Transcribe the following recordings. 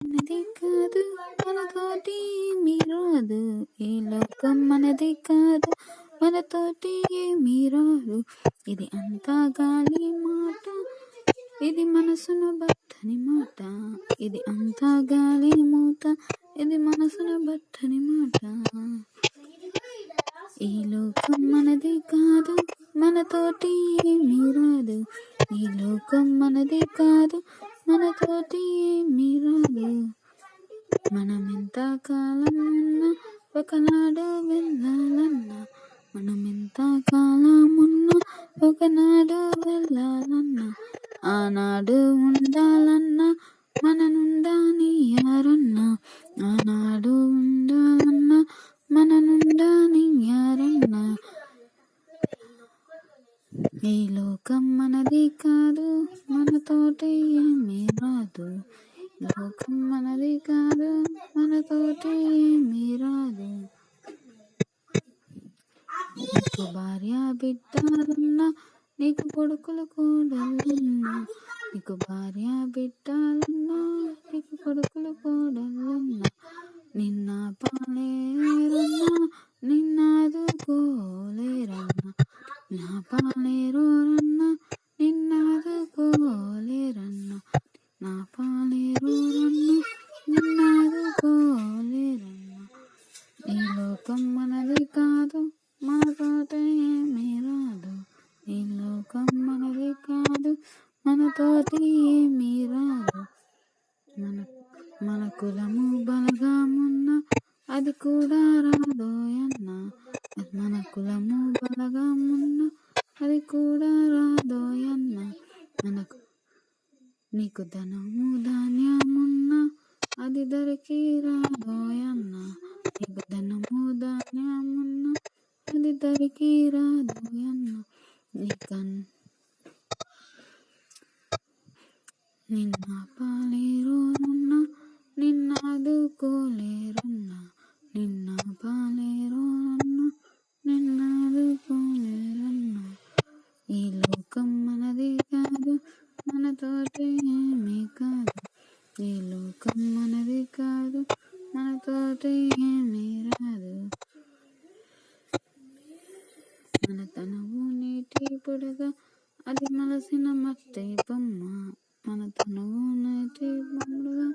మనది కాదు మనతోటి ఏమీ రాదు, ఈ లోకం మనది కాదు మనతోటి ఏమీ రాదు. ఇది అంతా గాలి మాట, ఇది మనసును బట్టని మాట. ఇది అంతా గాలి మూత, ఇది మనసును బట్టని మాట. ఈ లోకం మనది కాదు మనతోటి ఏమీ రాదు, ఈ లోకం మనది కాదు మనతోటి ఏమీ రాదు. మనం ఎంత కాలం ఉన్నా ఒకనాడు వెళ్ళాలన్నా, మనం ఎంత కాలం ఉన్నా ఒకనాడు వెళ్ళాలన్నా, ఆనాడు ఉండాలన్నా మన నుండాని యారన్నా, ఆనాడు ఉండాలన్నా మన నుండాని యారన్నా. ఈ లోకం మనది కాదు మనతోటి ఏమీ రాదు, లోకం మనది కాదు మనతోటి ఏమీ రాదు. నీకు భార్య బిడ్డలున్నా, నీకు కొడుకులు కోడళ్ళున్నా, నీకు భార్య బిడ్డలున్నా, నీకు కొడుకులు కోడళ్ళున్నా, నిన్న పాలేరన్నా నిన్నాదుకోలేరన్నా, నా పాలేరోరన్నా నిన్నాదుకోలేరన్నా, నా పాలేరోరన్నా నిన్నాదుకోలేరన్నా. ఈ లోకం మనది కాదు మనతోటి ఏమీ రాదు, ఈ లోకం మనది కాదు మనతోటి ఏమీ రాదు. మన కులము బలగమున్న అది కూడా రాదోయన్న, మన కులము బలగమున్న అది కూడా రాదోయన్న. నీకు ధనము ధాన్యమున్న అది దరికి రాదోయన్న, నీకు ధనము ధాన్యమున్న అది దరికి రాదోయన్న. నిన్న పాలేరోరన్న నిన్నాదుకోలేరన్న, నిన్న పాలేరోరన్న నిన్నాదుకోలేరన్న. ఈ లోకం మనది కాదు మనతోటి ఏమీ కాదు, ఈ లోకం మనది కాదు మనతోటి ఏమీ రాదు. మన తనువు నీటి పొడగా అది మలసిన మట్టి బొమ్మ, మన తనువు నీటి పొడగా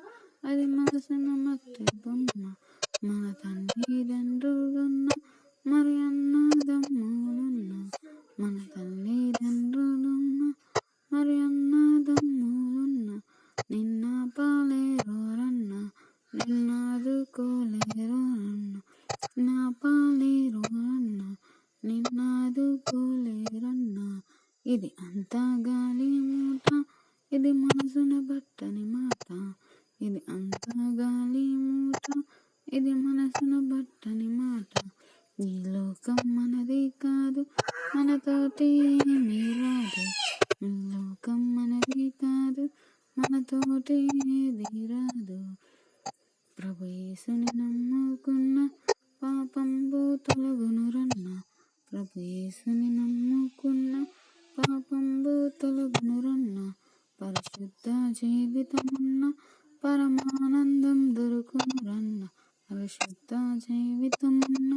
అది మలసిన మట్టి బొమ్మ. మన తల్లిదండ్రులున్న మరి అన్నదమ్ములున్న, మన తల్లిదండ్రులున్న మరి అన్నదమ్ములున్న, నిన్న పాలేరోరన్న నిన్నాదుకోలేరోరన్న, నా పాలేరోరన్న నిన్నాదుకోలేరన్న. ఇది అంతా గాలి మూట, ఇది మనసును బట్టని మాట. ఇది అంతా గాలి మూట, ఇది మనసును బట్టని మాట. ఈ లోకం మనది కాదు మనతోటి ఏమీ రాదు, ఈ లోకం మనది కాదు మనతోటి ఏది రాదు. ప్రభు యేసుని నమ్ముకున్న పాపంబు తొలగునురన్న, ప్రభు యేసుని నమ్ముకున్న పాపంబు తొలగునురన్న. పరిశుద్ధ జీవితమున్న పరమానందం దొరుకునురన్న, పరిశుద్ధ జీవితమున్న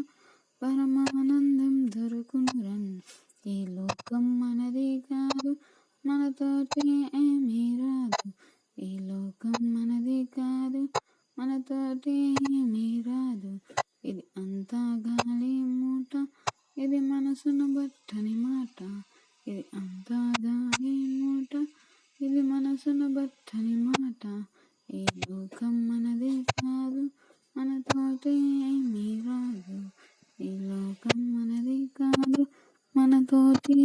పరమానందం దొరుకునురన్న. ఈ లోకం మనది కాదు మనతోటి ఏమీ రాదు, ఈ లోకం మనది కాదు మనతోటి ఏమీ రాదు. ఇది అంతా గాలి మూట, ఇది మనసును బట్టని మాట. ఇది అంతా గాలి మూట, ఇది మనసును బట్టని మాట. ఈ లోకం మనది కాదు మనతోటి ఏమీ రాదు, ఈ లోకం మనది కాదు మనతోటి